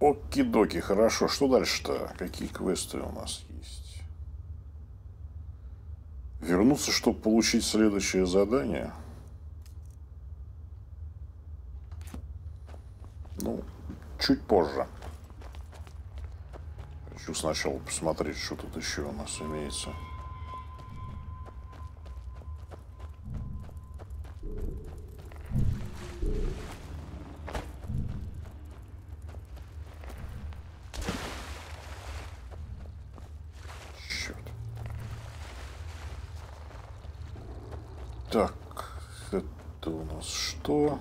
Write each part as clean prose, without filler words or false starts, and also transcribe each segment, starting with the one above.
Оки-доки, хорошо. Что дальше-то? Какие квесты у нас есть? Вернуться, чтобы получить следующее задание. Ну, чуть позже. Хочу сначала посмотреть, что тут еще у нас имеется. Так, это у нас что?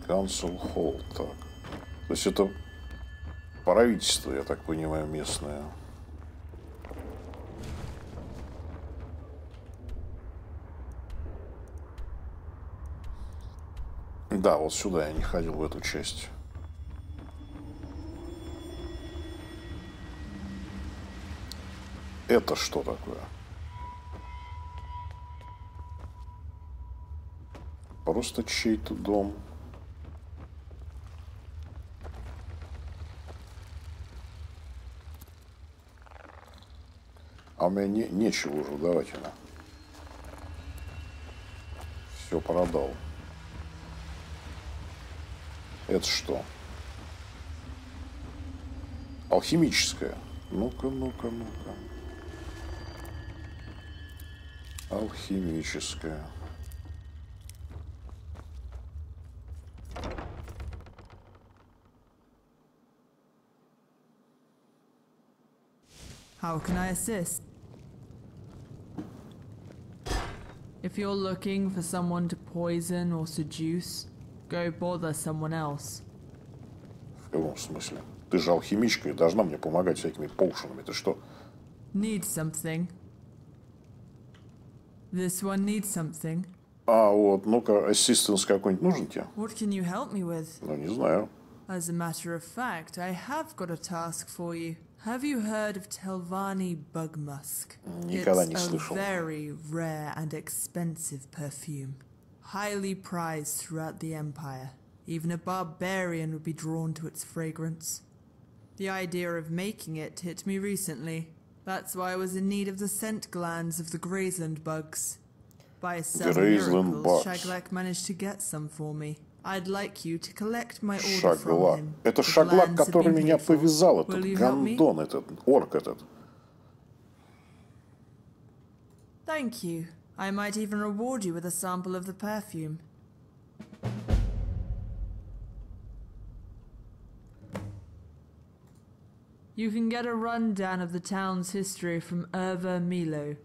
Council Hall, так. То есть это правительство, я так понимаю, местное. Да, вот сюда я не ходил, в эту часть. Это что такое? Просто чей-то дом. А у меня нечего уже, давайте на. Все продал. Это что? Алхимическое. Ну-ка, ну-ка, ну-ка. Алхимическое. How can I assist? If you're looking for someone to poison or seduce, go bother someone else. В каком смысле? Ты же алхимичка и должна мне помогать всякими поушенами. Ты что? Need something? This one needs something. А вот, ну-ка, ассистенс какой-нибудь нужен тебе? What can you help me with? Ну, не знаю. As a matter of fact, I have got a task for you. Have you heard of Telvanni bug musk? Никогда не It's a слышал. very rare and expensive perfume. Highly prized throughout the Empire. Even a barbarian would be drawn to its fragrance. The idea of making it hit me recently. That's why I was in need of the scent glands of the Graceland bugs. By some Graceland miracles, bugs. Shaglak managed to get some for me. I'd like you to collect my order Shaglak. from him. Это The Shaglak, glands have который been меня paid for. повязал, этот Will you help me? гондон, этот орк этот. Thank you. I might even reward you with a sample of the perfume. You can get a rundown of the town's history from Erva Milo.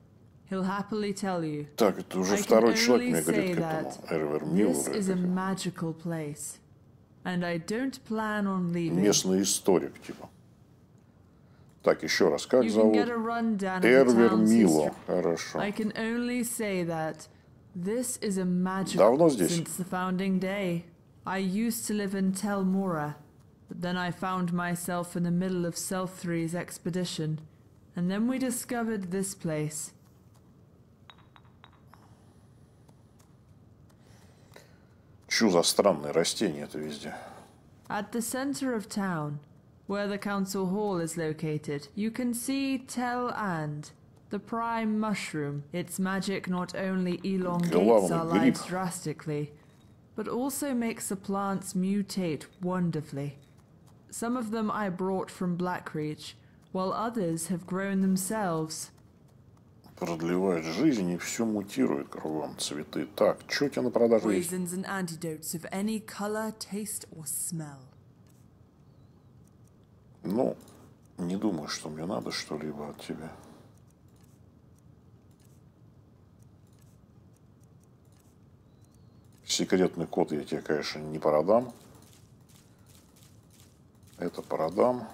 He'll happily tell you. Так, это уже I can второй человек only мне say говорит к that этому. Эрвер Миллер. this is a magical place, and I don't plan on leaving. Местный историк, типа. Так, еще раз, как You can зовут? get a rundown of the Эрвер town's Мило. history. Хорошо. I can only say that this is a magical Давно здесь? since the founding day. I used to live in Tel Mora, but then I found myself in the middle of Selthree's expedition, and then we discovered this place. Чё за странные растения это везде? At the center of town, where the council hall is located, you can see Tel And, the prime mushroom. Its magic not only elongates our Главный lives гриб. drastically, but also makes the plants mutate wonderfully. Some of them I brought from Blackreach, while others have grown themselves. Продлевает жизнь и все мутирует кругом. Цветы. Так, что у тебя на продажу есть? Poisons and antidotes of any color, taste, or smell. Ну, не думаю, что мне надо что-либо от тебя. Секретный код я тебе, конечно, не продам. Это продам.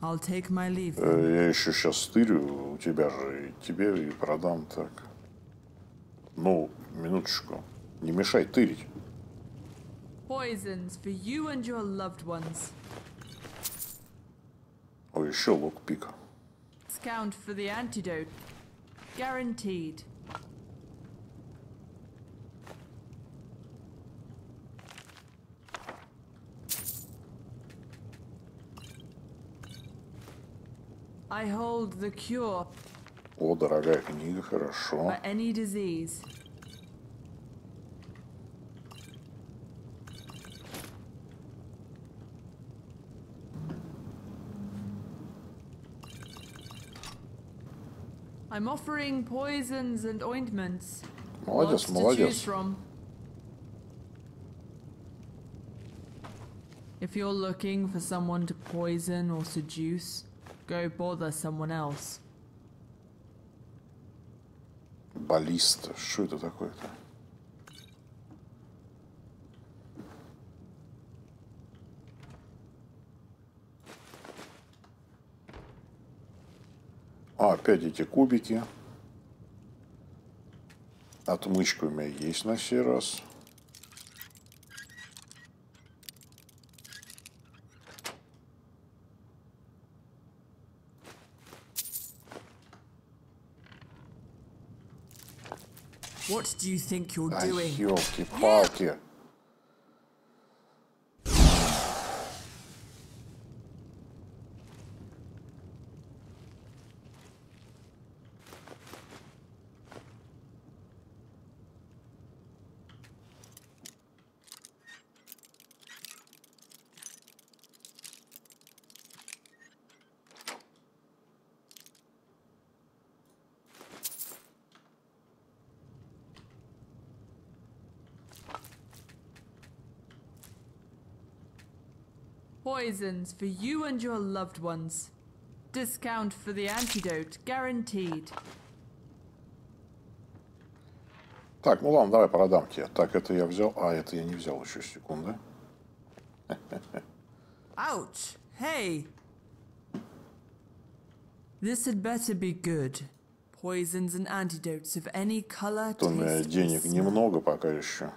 I'll take my leave. Я еще сейчас стырю у тебя же, и тебе и продам так. Ну, минуточку. Не мешай тырить. Poisons for you and your loved ones. О, еще лук-пик. Discount for the antidote. Guaranteed. I hold the cure О, дорогая книга, хорошо. for any disease. I'm offering poisons and ointments. Молодец, Lots to молодец. choose from. If you're looking for someone to poison or seduce, go bother someone else. Баллиста. Что это такое-то? А, опять эти кубики. Отмычка у меня есть на сей раз. What do you think you're Ай, doing? елки-палки. Poisons for you and your loved ones. Discount for the antidote guaranteed. Так, ну ладно, давай продам тебе. Так, это я взял. А, это я не взял еще, секунды. Ouch! Hey! This had better be good. Poisons and antidotes of any color, То у меня taste, or денег smell. немного пока еще.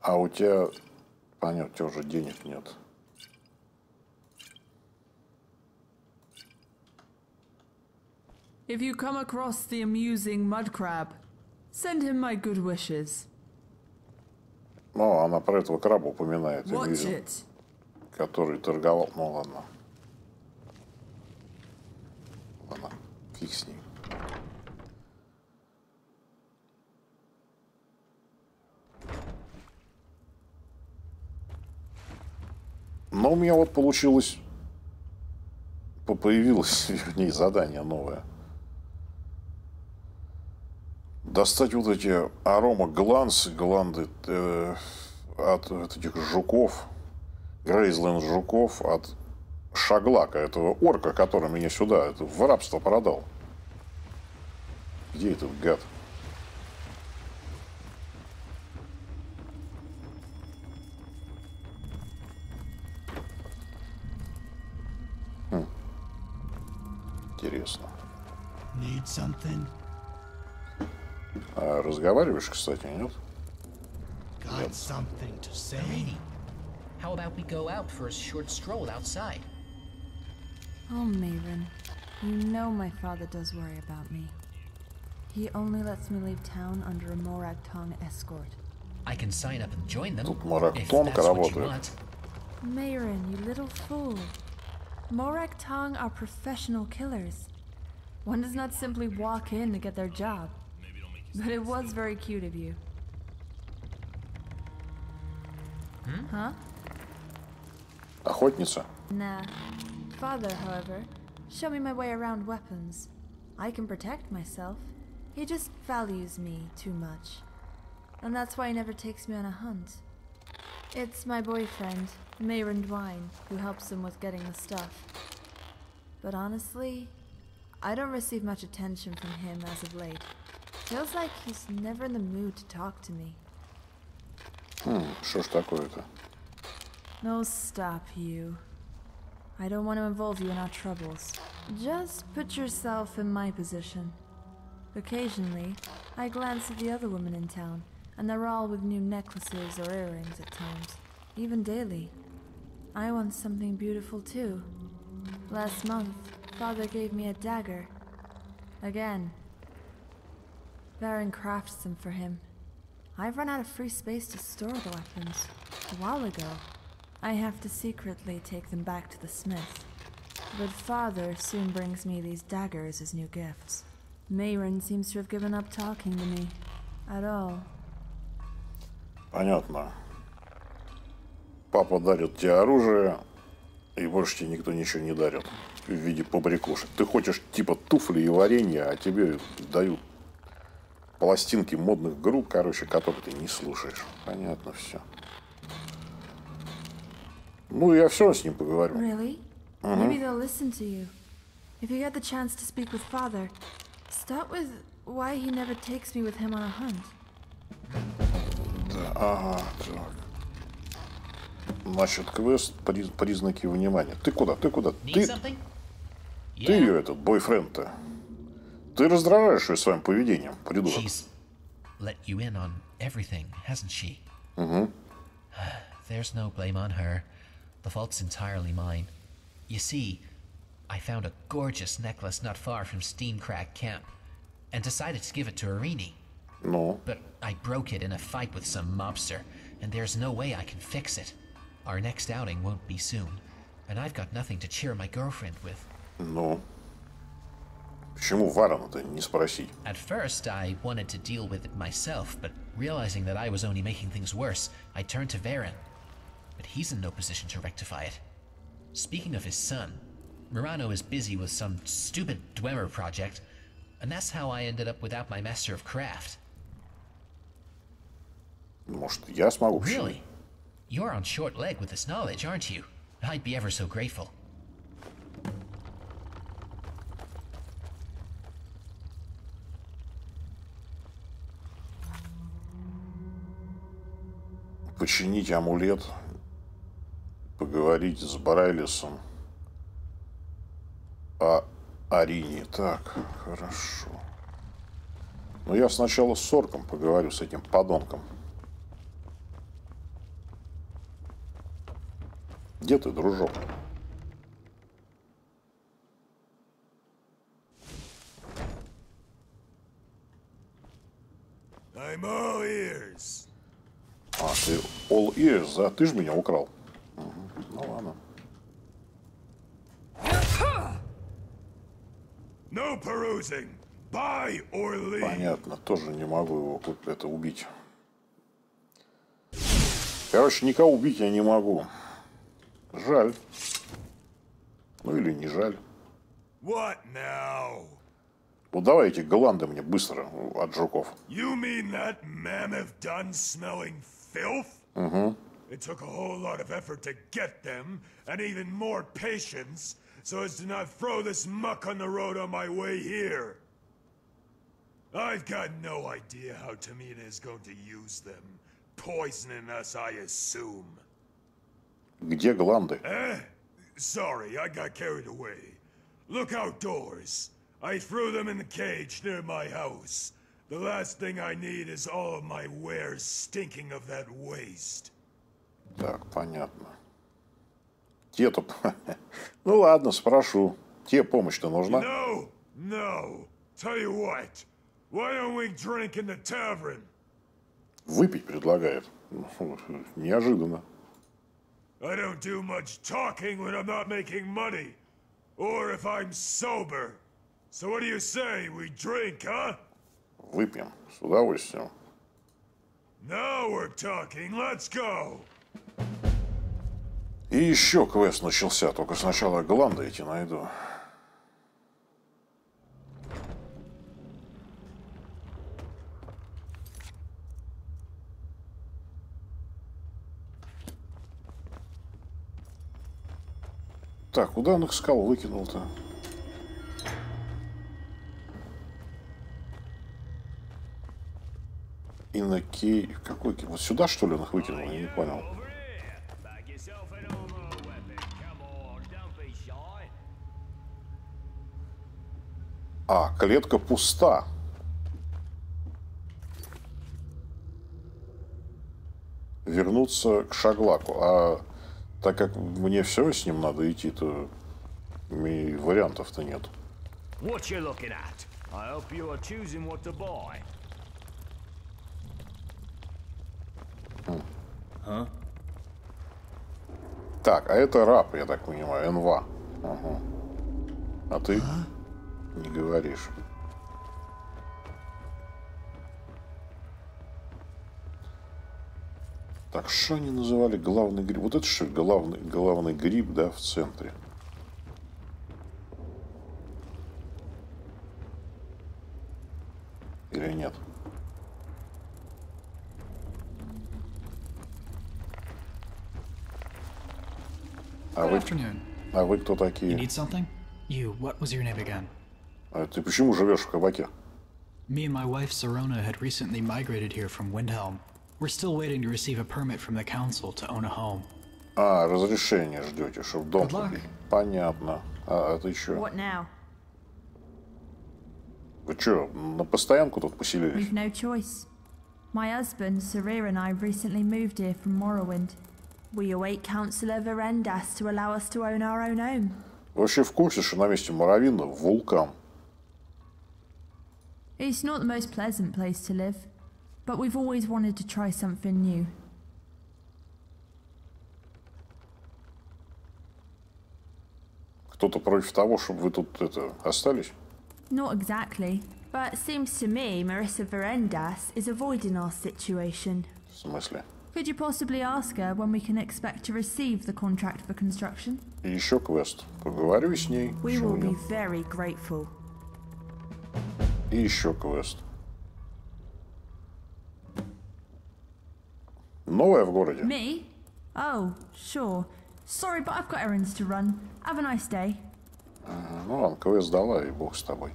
А у тебя, понятно, у тебя уже денег нет. If you come across the amusing mud crab, send him my good wishes. Ну, она про этого краба упоминает, я Watch вижу, it. который торговал. Ну, ладно. Ладно, фиг с ним. Но у меня вот получилось, появилось, вернее, задание новое. Достать вот эти гланды от этих жуков, грейзленд жуков, от Шаглака, этого орка, который меня сюда в рабство продал. Где этот гад? Интересно. Need something? А разговариваешь, кстати, нет? Got something to say? Lady, how about we go out for a short stroll outside? Oh, Maven, you know my father does worry about me. He only lets me leave town under a Morag Tong escort. I can sign up and join them, Тут Morag if Tong that's what you работает. want. Mayron, you little fool. Morag Tong are professional killers. One does not simply walk in to get their job. But it was very cute of you. Huh? Охотница? Nah. Father, however, showed me my way around weapons. I can protect myself. He just values me too much. And that's why he never takes me on a hunt. It's my boyfriend, Mayron Dwine, who helps him with getting the stuff. But honestly, I don't receive much attention from him as of late. Feels like he's never in the mood to talk to me. Что ж такое-то? No, stop, you. I don't want to involve you in our troubles. Just put yourself in my position. Occasionally, I glance at the other women in town, and they're all with new necklaces or earrings at times, even daily. I want something beautiful too. Last month, Father gave me a dagger. Again. Baron crafts them for him. I've run out of free space to store the weapons. A while ago, I have to secretly take them back to the smith. But Father soon brings me these daggers as new gifts. Mayron seems to have given up talking to me. At all. Понятно. Папа дарит тебе оружие, и больше тебе никто ничего не дарит в виде побрякушек. Ты хочешь типа туфли и варенья, а тебе дают пластинки модных групп, короче, которые ты не слушаешь. Понятно все. Ну, я все с ним поговорю. Really? Maybe they'll listen to you. If you get the chance to speak with Father, start with why he never takes me with him on a hunt. Да, ага, так. Значит, квест, признаки внимания. Ты куда? Ты куда? Ты ее, этот, бойфренд-то. Ты раздражаешь ее своим поведением, придурок. She's let you in on everything, hasn't she? There's no blame on her. The fault's entirely mine. You see, I found a gorgeous necklace not far from Steamcrack Camp, and decided to give it to Irini. Ну? But I broke it in a fight with some mobster, and there's no way I can fix it. Our next outing won't be soon, and I've got nothing to cheer my girlfriend with. Ну? Почему Варона-то не спросить? At first, I wanted to deal with it myself, but realizing that I was only making things worse, I turned to Varen. But he's in no position to rectify it. Speaking of his son, Murano is busy with some stupid Dwemer project, and that's how I ended up without my Master of Craft. Может, я смогу? Really? You're on short leg with this knowledge, aren't you? I'd be ever so grateful. Починить амулет, поговорить с Брайлисом о Арине. Так, хорошо. Но я сначала с Сорком поговорю, с этим подонком. Где ты, дружок? I'm all ears. А, ты all ears, да? Ты же меня украл. Угу. Ну ладно. No perusing. Buy or leave. Понятно, тоже не могу его это убить. Короче, никого убить я не могу. Жаль. Ну или не жаль. What now? Вот давайте гланды мне быстро от жуков. You mean that mammoth dun-smelling filth? It took a whole lot of effort to get them, and even more patience, so as to not throw this muck on the road on my way here. I've got no idea how Tamina is going to use them. Poisoning us, I assume. Где гланды? Sorry, I got carried away. Look outdoors. I threw them in the cage near my house. The last thing I need is all of my wares stinking of that waste. Так, понятно. Те-то... Ну ладно, спрошу. Тебе помощь-то нужна? No, no. Tell you what. Why don't we drink in the tavern? Выпить предлагает. Неожиданно. I don't do much talking when I'm not making money. Or if I'm sober. So what do you say? We drink, huh? Выпьем. С удовольствием. Now we're talking. Let's go. И еще квест начался. Только сначала гланды эти найду. Так, куда он их скал выкинул-то? И на кей... Какой кей? Вот сюда, что ли, он их выкинул? Я не понял. А, клетка пуста. Вернуться к Шаглаку. А так как мне все с ним надо идти, то вариантов-то нет. What you looking at? I hope you are choosing what to buy. Так, а это раб, я так понимаю, Энва. Ага. А ты не говоришь. Так, что они называли главный гриб? Вот это что главный гриб, да, в центре. Или нет? Good afternoon. А вы кто You такие? need something? You, what was your name again? А ты почему живешь в кабаке? Me and my wife Serona had recently migrated here from Windhelm. We're still waiting to receive a permit from the council to own a home. А, разрешение ждете, чтобы дом Good luck. купить. Понятно. А ты что? What now? Вы что, на постоянку тут поселились? We've no choice. My husband, Sarir, and I recently moved here from Morrowind. We await Councillor Verendas to allow us to own our own home. Вообще в курсе, что на месте Моровинда вулкан? It's not the most pleasant place to live, but we've always wanted to try something new. Кто-то против того, чтобы вы тут остались? Not exactly, but it seems to me Marissa Verendas is avoiding our situation. В смысле? Could you possibly ask her when we can expect to receive the contract for construction? И еще квест. Поговорю с ней. We Почему will be нет? very grateful. И еще квест. Новая в городе? Me? Oh, sure. Sorry, but I've got errands to run. Have a nice day. Ну ладно, квест дала, и бог с тобой.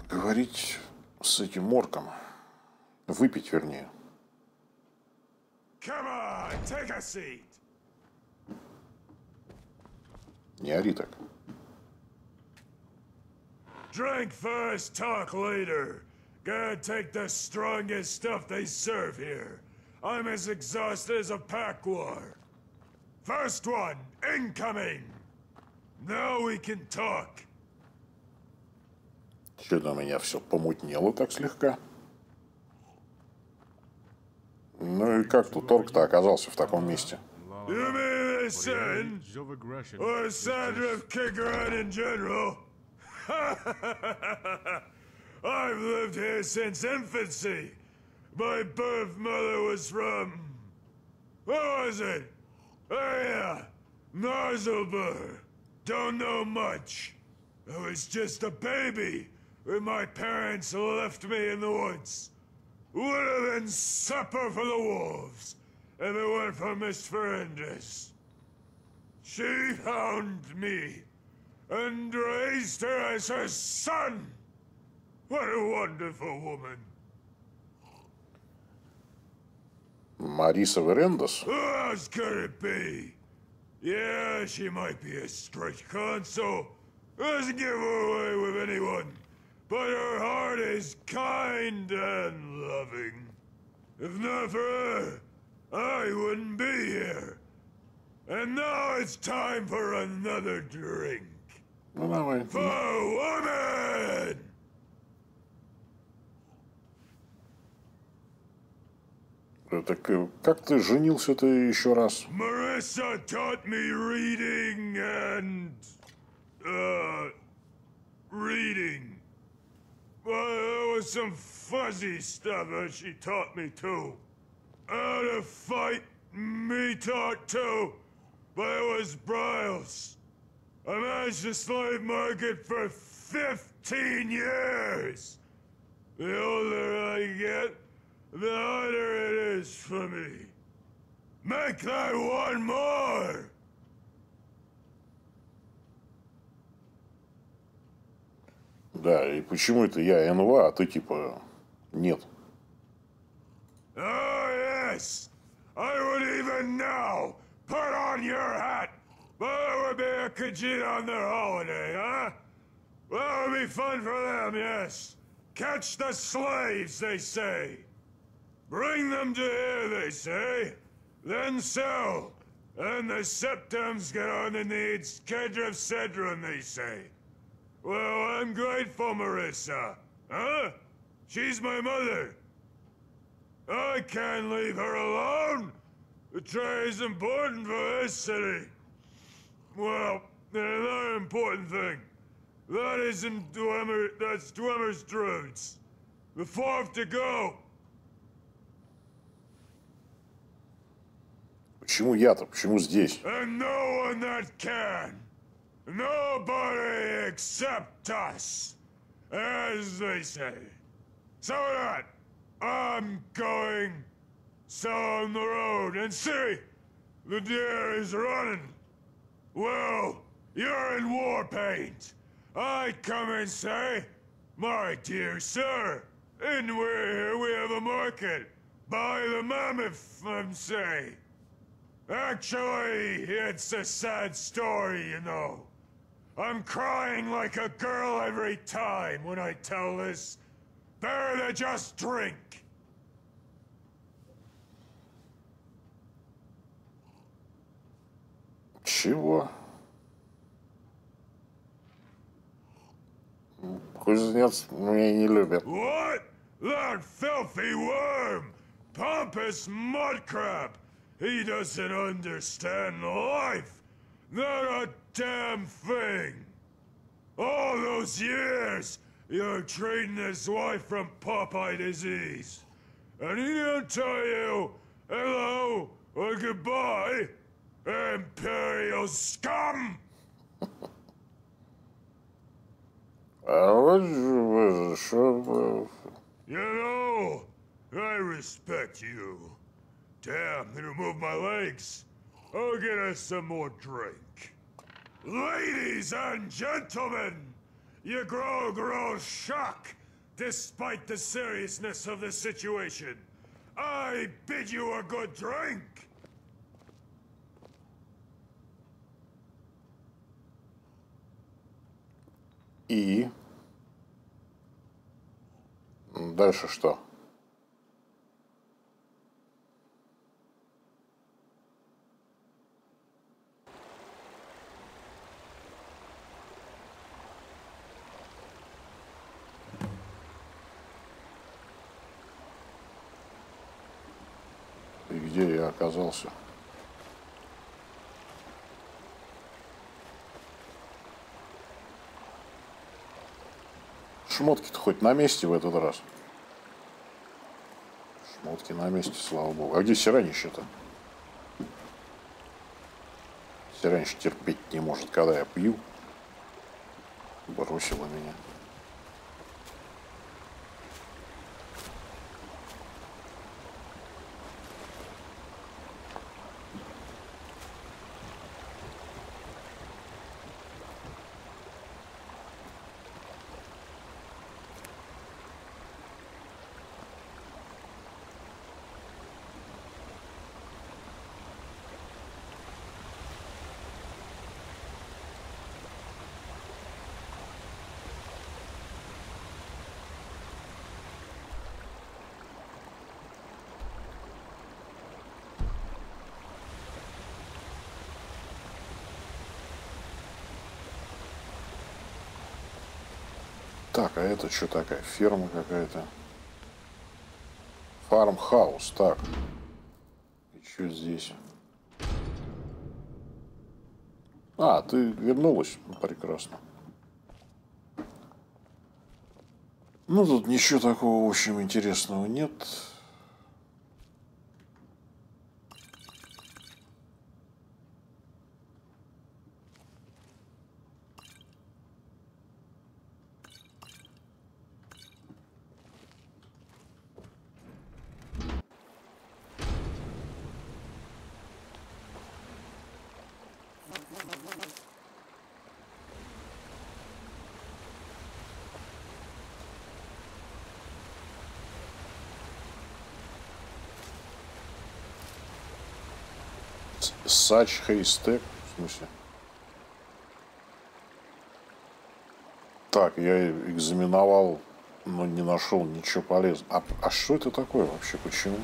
Говорить с этим морком. Выпить, вернее. Come on, take a seat. Не ори так. Drink first, talk later. Gotta take the strongest stuff they serve here. I'm as exhausted as a pack war. First one, incoming. Now we can talk. Что-то у меня все помутнело так слегка. Ну и как тут орк-то оказался в таком месте? You mean his son? Or Sandra of Kigaran in general? I've lived here since infancy. My birth mother was from... What was it? Oh yeah, Narzelbur. Don't know much. I was just a baby when my parents left me in the woods. Would have been supper for the wolves if it weren't for Miss Verendas. She found me and raised her as her son. What a wonderful woman. Мариса Верендас? Who else could it be? Yeah, she might be a strict console. Doesn't give her away with anyone. But her heart is kind and loving. If not for her, I wouldn't be here. And now it's time for another drink. Ну давай. For woman! Так как ты женился-то еще раз? Marissa taught me reading and... reading. Well, there was some fuzzy stuff that she taught me too. How to fight, me taught too. But it was Bryles. I managed the slave market for 15 years. The older I get, the harder it is for me. Make that one more! Да, и почему это я НВА, а ты типа нет? Oh, yes! I would even now put on your hat, but it would be a Khajiit on their holiday, huh? Well, it would be fun for them, yes. Catch the slaves, they say. Bring them to here, they say. Then sell. And the septums get on the needs Kedra Cedron, they say. Well, I'm grateful, Marissa. Huh? She's my mother. I can't leave her alone. The trade is important for this city. Well, and another important thing. That isn't that's Dwemer's druids. The fourth to go. Почему я-то? Почему здесь? And no one that can. Nobody except us. As they say. So that, I'm going. So on the road. And see, the deer is running. Well, you're in war paint. I come and say, my dear sir, and we're here, we have a market. Buy the mammoth, I'm say. Actually, it's a sad story, you know. I'm crying like a girl every time when I tell this. Better to just drink. Чего? Кузнец меня не любит. What? That filthy worm! Pompous mudcrab! He doesn't understand life! Not a damn thing! All those years, you're treating his wife from Popeye disease. And he don't tell you hello or goodbye, Imperial scum! А You know, I respect you. Damn, it'll move my legs. I'll get us some more drink. Ladies and gentlemen, you grow shock despite the seriousness of the situation. I bid you a good drink. И дальше что? И где я оказался? Шмотки-то хоть на месте в этот раз? Шмотки на месте, слава богу. А где Сиранище-то? Сиранище терпеть не может, когда я пью. Бросила меня. Так, а это что такая? Ферма какая-то. Фармхаус, так. И что здесь? А, ты вернулась? Ну, прекрасно. Ну, тут ничего такого, в общем, интересного нет. Such haystack, в смысле? Так, я экзаменовал, но не нашел ничего полезного. А что это такое вообще? Почему?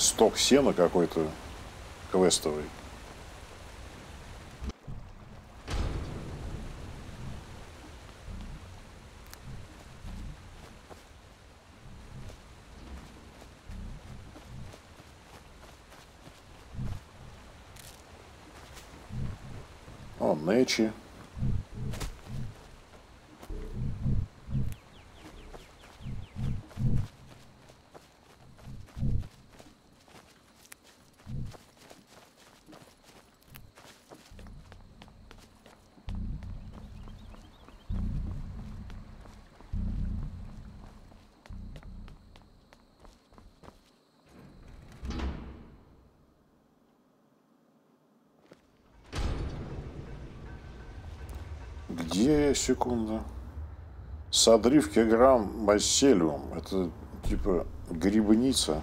Сток сена какой-то квестовый. О, Нэчи. Где я, секунду? Содрив килограмм майселиум. Это типа грибница.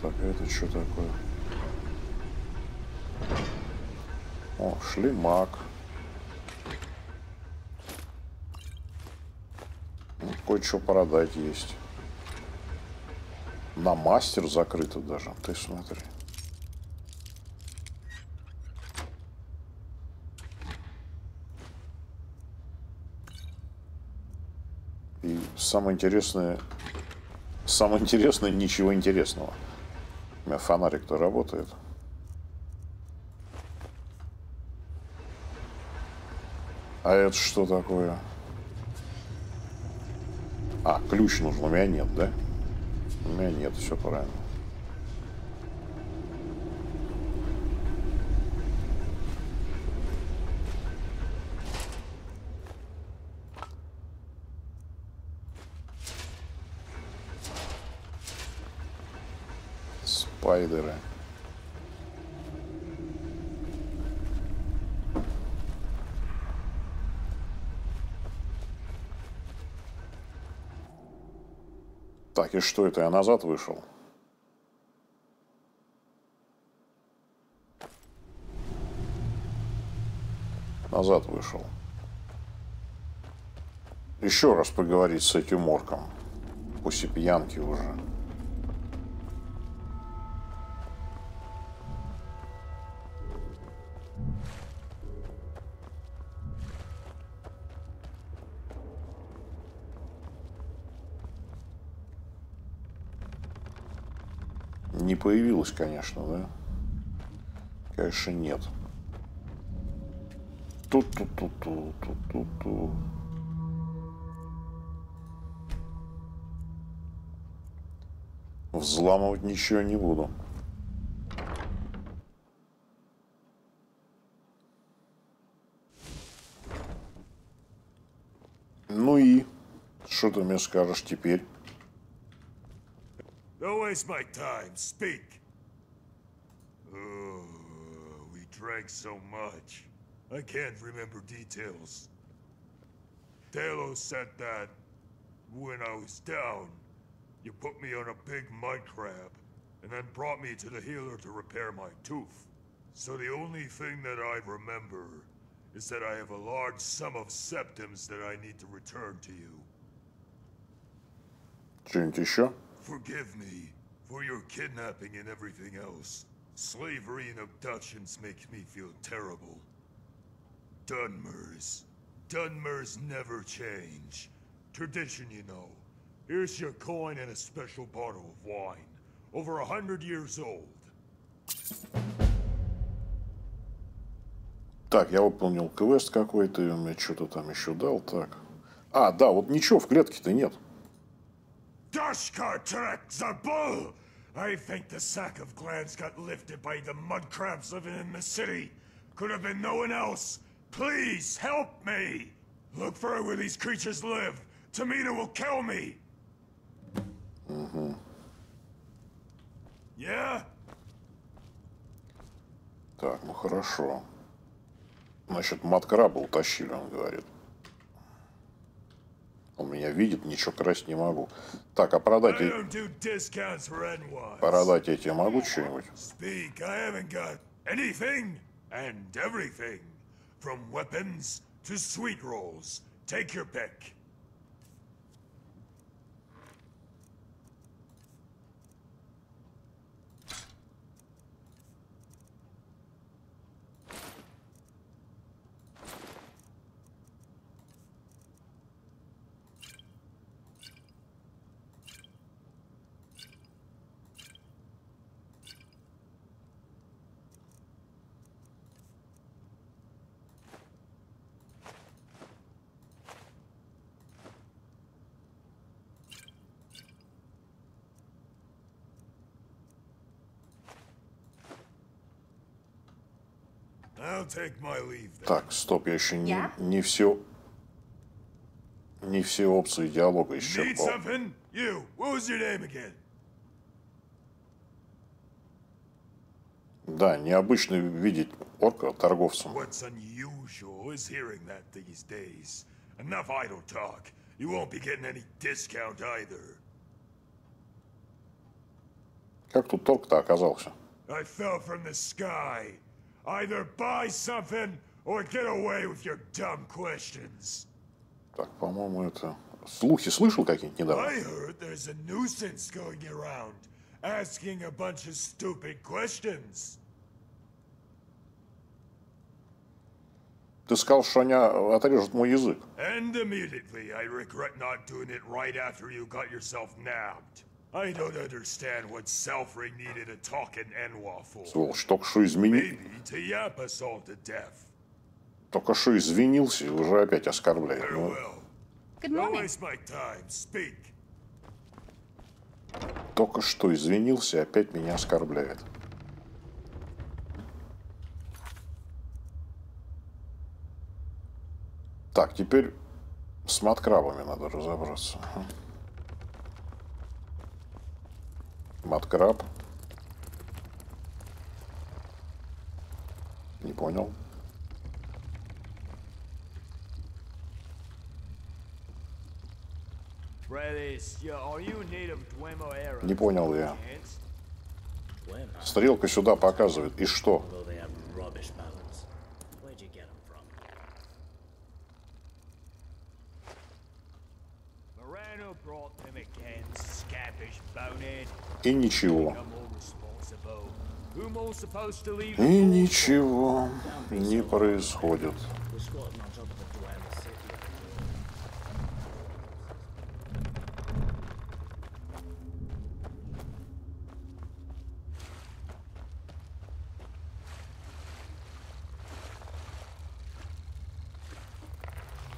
Так, это что такое? О, шлемак. Ну, кое-что продать есть. На мастер закрыто даже. Ты смотри. И самое интересное, ничего интересного. У меня фонарик-то работает. А это что такое? А, ключ нужен. У меня нет, да? У меня нет, все правильно. Спайдеры. Так, и что это? Я назад вышел. Назад вышел. Еще раз поговорить с этим орком. Пусть и пьянки уже. Не появилось, конечно, да? Конечно, нет. Тут. Взламывать ничего не буду. Ну и что ты мне скажешь теперь? Don't waste my time. Speak. Oh, we drank so much. I can't remember details. Talos said that when I was down, you put me on a big mud crab and then brought me to the healer to repair my tooth. So the only thing that I remember is that I have a large sum of septims that I need to return to you. Что-нибудь еще? Forgive me for your kidnapping and everything else. Slavery and abductions make me feel terrible. Dunmers. Dunmers never change. Tradition, you know. Here's your coin and a special bottle of wine. Over 100 years old. Так, я выполнил квест какой-то, и он мне что-то там еще дал. Так. А, да, вот ничего в клетке-то нет. Dashkar Trek Zabul! I think the sack of glands got lifted by the mud crabs living in the city. Could have been no one else. Please, help me! Look for where these creatures live. Tamina will kill me! Yeah? Так, ну хорошо. Значит, мат-краба утащили, он говорит. Он меня видит, ничего красть не могу. Так, а продать я могу что-нибудь? Speak, I haven't got anything and everything. From weapons to sweet rolls, Take your pick. I'll take my leave then. Так, стоп, я еще Я? не все опции диалога Need исчерпал. something? You. What was your name again? Да, необычно видеть орка торговцем. What's unusual is hearing that these days. Enough idle talk. You won't be getting any discount either. Как тут торг-то оказался? I fell from the sky. Either buy something or get away with your dumb questions. Так, по-моему, это... Слухи слышал какие-нибудь недавно? I heard there's a nuisance going around, asking a bunch of stupid questions. Ты сказал, что они отрежут мой язык. And immediately, I regret not doing it right after you got yourself nabbed. I don't understand what Selfring needed a talking Enwa for. Сволочь, только что изменил. Maybe to yap us all to death. Только что извинился и уже опять оскорбляет. Ну, Farewell. Good Don't morning. waste my time. Speak. только что извинился и опять меня оскорбляет. Так, теперь с маткрабами надо разобраться. Ага. Маткраб. Не понял. Не понял я. Стрелка сюда показывает. И что? И ничего. И ничего не происходит.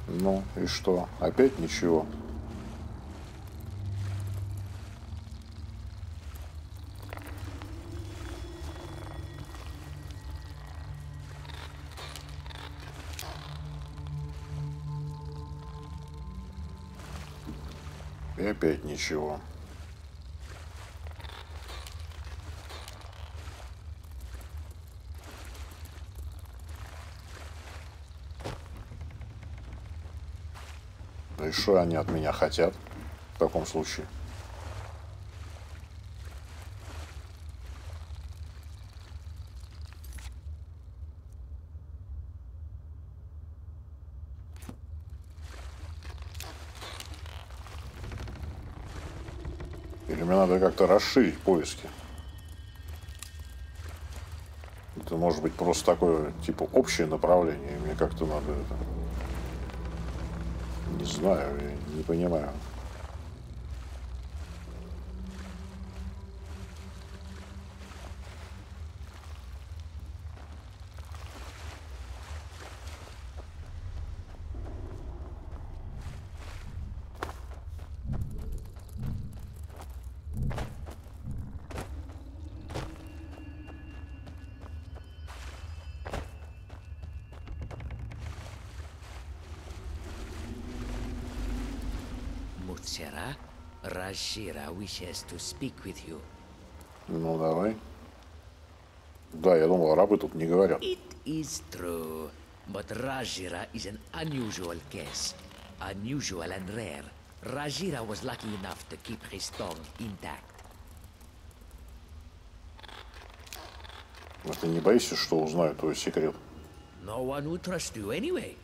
Ну и что? Опять ничего. И опять ничего. И что они от меня хотят в таком случае? Или мне надо как-то расширить поиски? Это может быть просто такое, типа, общее направление. Мне как-то надо это... Не знаю, я не понимаю. Mutsera, Rajira wishes to speak with you. Ну, давай. Да, я думал, арабы тут не говорят. It is true, but Rajira is an unusual case. Unusual and rare. Rajira was lucky enough to keep his tongue intact. А ты не боишься, что узнают твой секрет? No one would trust you anyway.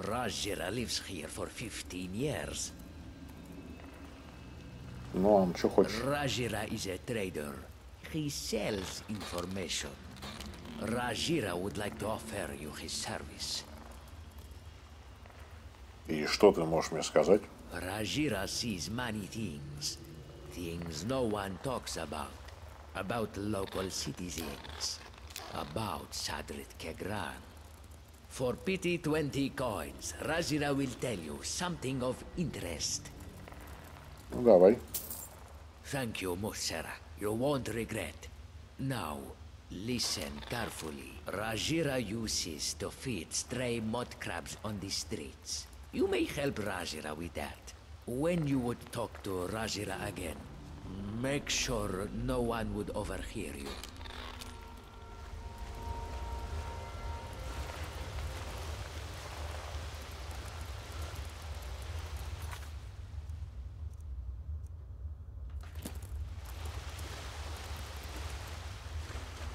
Rajira lives here for 15 years. Ну, он что хочешь? Rajira is a trader. He sells information. Rajira would like to offer you his service. И что ты можешь мне сказать? Rajira sees many things. Things no one talks about. About local citizens. About Sadrit Kegran. For pity 20 coins, Rajira will tell you something of interest. Ну, давай. Thank you, Mursera. You won't regret. Now, listen carefully. Rajira uses to feed stray mud crabs on the streets. You may help Rajira with that. When you would talk to Rajira again, make sure no one would overhear you.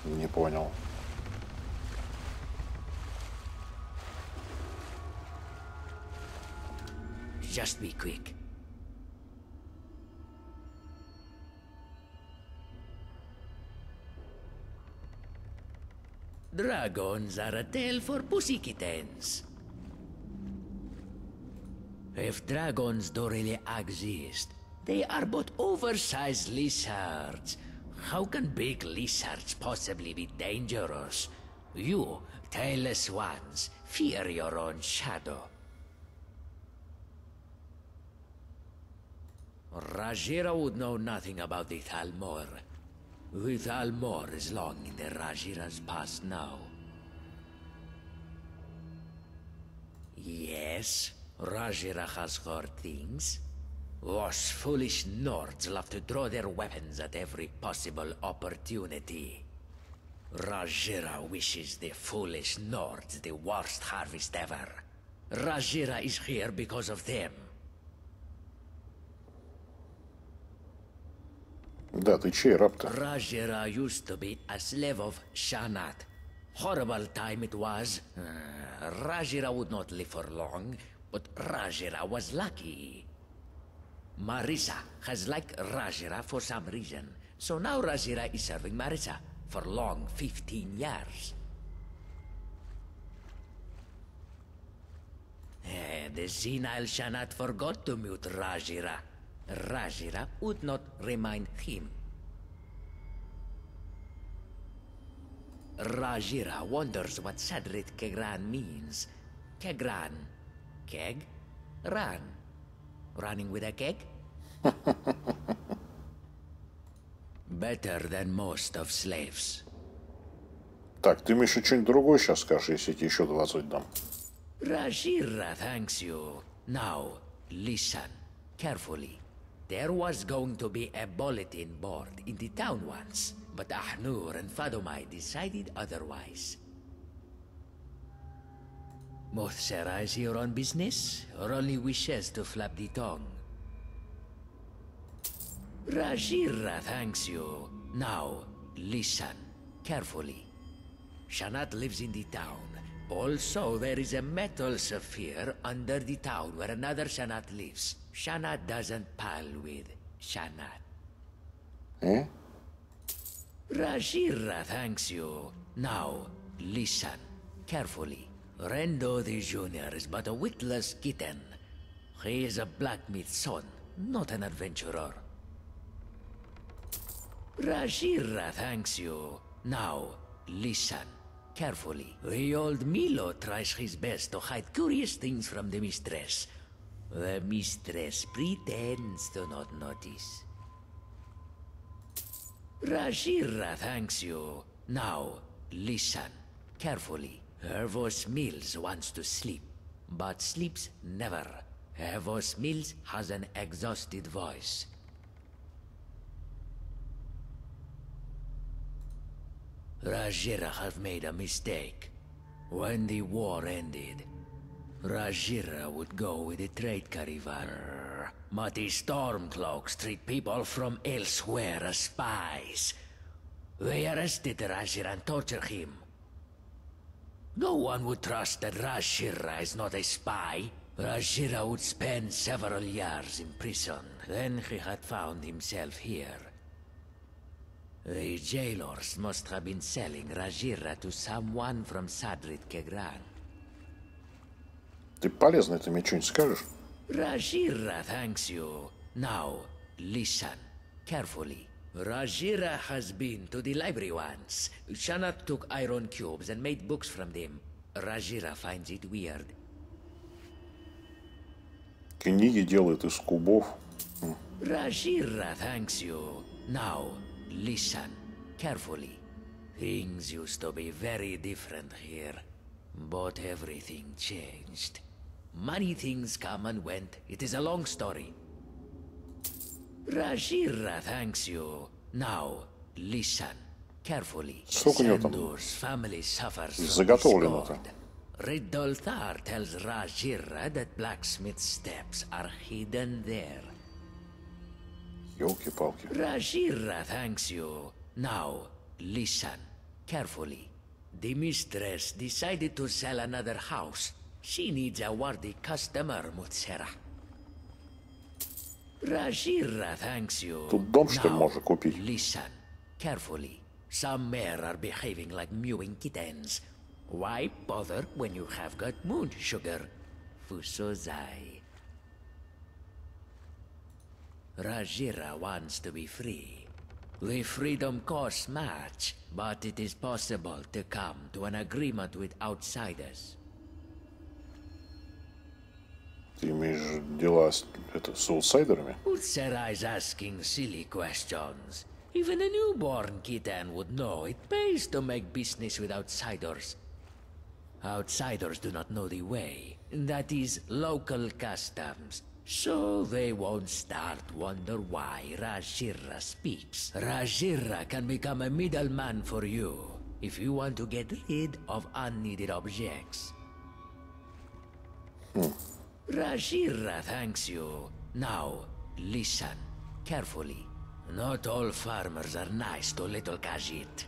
Не понял. Just be quick. Dragons are a tale for pussy kittens. If dragons don't really exist, they are but oversized lizards. How can big lizards possibly be dangerous? You, tailless ones, fear your own shadow. Rajira would know nothing about the Thalmor. The Thalmor is long in the Rajira's past now. Yes, Rajira has heard things. Those foolish Nords love to draw their weapons at every possible opportunity. Rajira wishes the foolish Nords the worst harvest ever. Rajira is here because of them. Да, ты чей раб-то? Rajira used to be a slave of Shanat. Horrible time it was. Rajira would not live for long, but Rajira was lucky. Marisa has liked Rajira for some reason, so now Rajira is serving Marisa for long 15 years. The senile Shanat forgot to mute Rajira. Rajira would not remind him. Rajira wonders what Sadrit Kegran means. Kegran. Keg? Ran. Running with a keg? Better than most of slaves. Так, ты, Миша, что-нибудь другое сейчас скажешь, если я тебе еще 20 дам. Rajira thanks you. Now, listen carefully. There was going to be a bulletin board in the town once, but Ahnur and Fadomai decided otherwise. Mothsera is here on business, or only wishes to flap the tongue? Rajira thanks you. Now, listen carefully. Shanat lives in the town. Also, there is a metal sphere under the town where another Shanat lives. Shanat doesn't pal with Shanat. Eh? Rajira thanks you. Now, listen carefully. Rendo the Junior is but a witless kitten. He is a blacksmith's son, not an adventurer. Rajira thanks you. Now, listen carefully. The old Milo tries his best to hide curious things from the mistress. The mistress pretends to not notice. Rajira thanks you. Now, listen carefully. Hervos Mills wants to sleep, but sleeps never. Hervos Mills has an exhausted voice. Rajira have made a mistake. When the war ended, Rajira would go with the trade caravan. But the Stormcloaks treat people from elsewhere as spies. They arrested Rajira and tortured him. No one would trust that Rajira is not a spy. Rajira would spend several years in prison. Then he had found himself here. The jailers must have been selling Rajira to someone from Sadrit Kegran. Ты полезный, ты мне что-нибудь скажешь? Rajira thanks you. Now, listen carefully. Rajira has been to the library once. Shanat took iron cubes and made books from them. Rajira finds it weird. Книги делает из кубов. Rajira thanks you. Now, listen carefully. Things used to be very different here, but everything changed. Many things come and went. It is a long story. Rajira thanks you. Now, listen carefully. Сколько у него там Sandur's family suffers from заготовлено-то? discord. Riddolthar tells Rajira that blacksmith's steps are hidden there. Ёлки-палки. Rajira thanks you. Now, listen carefully. The mistress decided to sell another house. She needs a worthy customer, Mutsera. Rajira thanks you. Тут дом, что ли, Now, можно купить? listen carefully. Some men are behaving like mewing kittens. Why bother when you have got moon sugar? Fusozai. Rajira wants to be free. The freedom costs much, but it is possible to come to an agreement with outsiders. Ты имеешь дела с аутсайдерами? Utsera is asking silly questions. Even a newborn kitten would know it pays to make business with outsiders. Outsiders do not know the way. That is local customs. So they won't start wonder why Rajira speaks. Rajira can become a middleman for you if you want to get rid of unneeded objects. Rajira thanks you. Now, listen carefully. Not all farmers are nice to little Khajiit.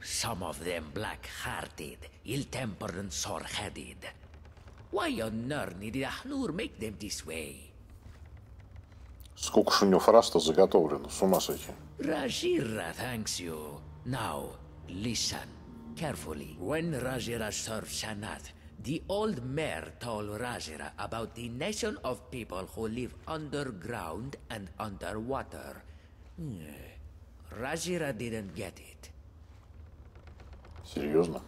Some of them black-hearted, ill-tempered and sore-headed. Why on earth did Ahnur make them this way? Сколько ж у него фраз-то заготовлено, с ума сойти. Rajira thanks you. Now, listen carefully. When Rajira served Shanat, the old mayor told Rajira about the nation of people who live underground and underwater. Rajira didn't get it. Серьезно?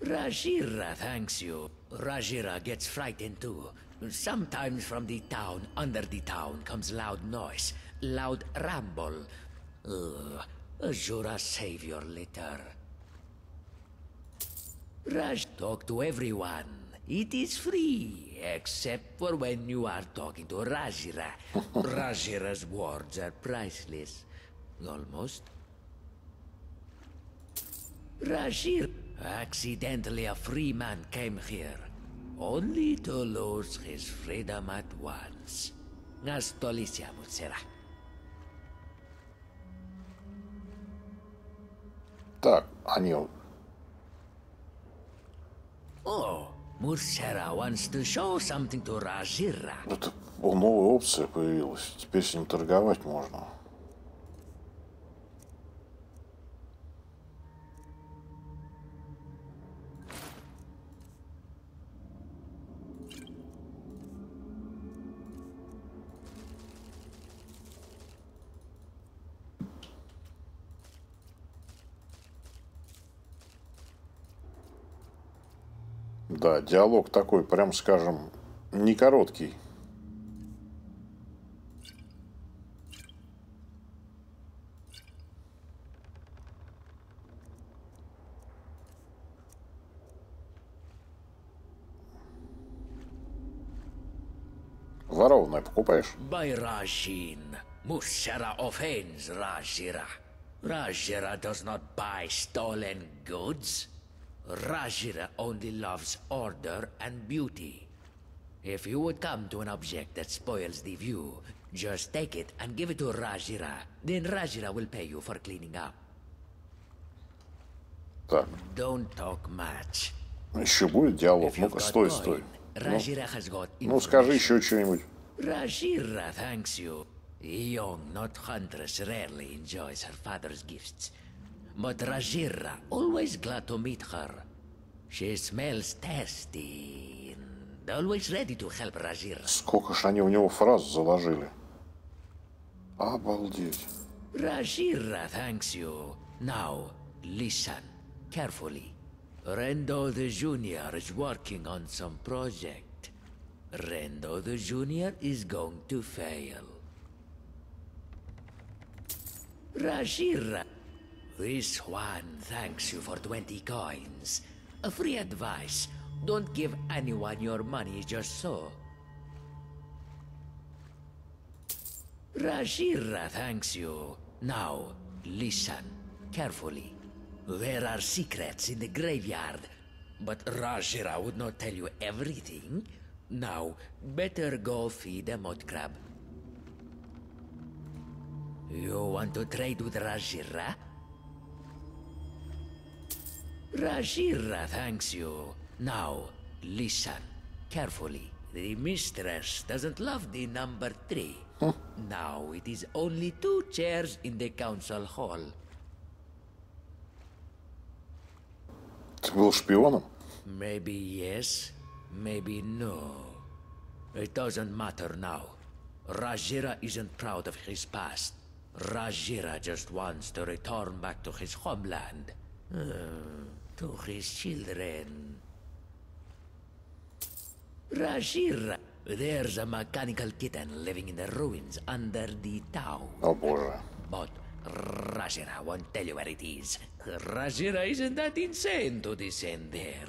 Rajira thanks you. Rajira gets frightened too. Sometimes from the town, under the town, comes loud noise, loud ramble. Azura save your litter. Raj, talk to everyone. It is free, except for when you are talking to Rajira. Rajira's words are priceless. Almost. Rajir, accidentally a free man came here, only to lose his freedom at once. Nastolicia Mutsera. Так, они... Oh, Mutsera wants to show something to Rajira. Это новая опция появилась. Теперь с ним торговать можно. Да, диалог такой, прям скажем, не короткий. Ворованное покупаешь? By Rajin, Mutsera offends Rajira. Rajira does not buy stolen goods. Rajira only loves order and beauty. If you would come to an object that spoils the view, just take it and give it to Rajira. Then Rajira will pay you for cleaning up. Так. Don't talk much. Еще будет диалог. If you've Ну-ка, got стой, coin, стой. Rajira has got Ну, скажи information. еще что-нибудь. Rajira thanks you. A young, not huntress, rarely enjoys her father's gifts. But Rajira, always glad to meet her. She smells tasty and always ready to help Rajira. Сколько ж они в него фраз заложили. Обалдеть. Rajira thanks you. Now, listen carefully. Rendo the Junior is working on some project. Rendo the Junior is going to fail. Rajira, this one thanks you for 20 coins. A free advice. Don't give anyone your money just so. Rajira thanks you. Now, listen carefully. There are secrets in the graveyard, but Rajira would not tell you everything. Now, better go feed a mud crab. You want to trade with Rajira? Rajira thanks you. Now, listen carefully. The mistress doesn't love the number 3. Now it is only 2 chairs in the council hall. Ты был шпионом? Maybe yes, maybe no. It doesn't matter now. Rajira isn't proud of his past. Rajira just wants to return back to his homeland. To his children. Rajira, there's a mechanical kitten living in the ruins under the town. О боже. But Rajira won't tell you where it is. Rajira isn't that insane to descend there.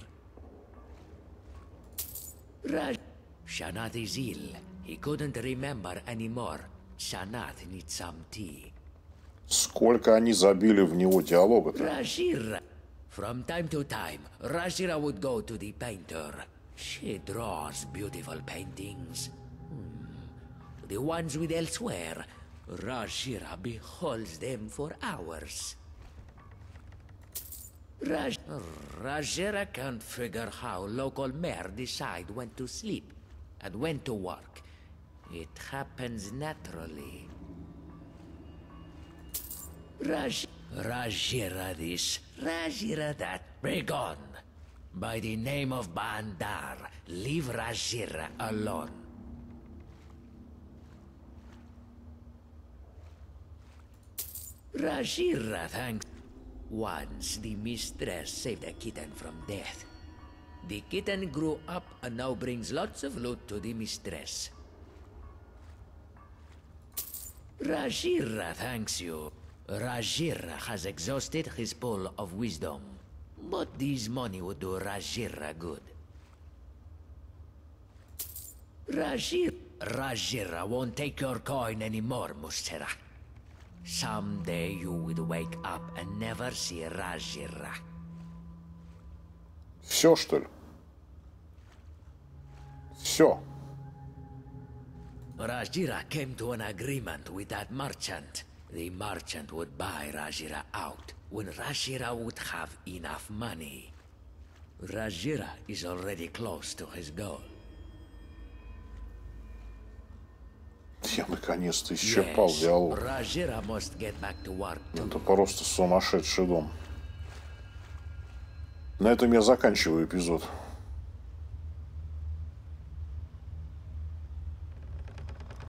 Shanath is ill. He couldn't remember anymore. Shanath needs some tea. Сколько они забили в него диалога-то? Rajira. From time to time, Rajira would go to the painter. She draws beautiful paintings. The ones with elsewhere, Rajira beholds them for hours. Rajira can't figure how local mayor decide when to sleep and when to work. It happens naturally. Rajira this, Rajira that, be gone. By the name of Bandar, leave Rajira alone. Rajira thanks. Once the mistress saved a kitten from death. The kitten grew up and now brings lots of loot to the mistress. Rajira thanks you. Rajira has exhausted his pool of wisdom. But this money would do Rajira good. Rajira won't take your coin anymore, Mustera. Someday you would wake up and never see Rajira. Все, что ли? Все. Rajira came to an agreement with that merchant. The merchant would buy Rajira out when Rajira would have enough money. Rajira is already close to his goal. Я наконец-то исчерпал Yes, диалог. Rajira must get back to work too. Это просто сумасшедший дом. На этом я заканчиваю эпизод.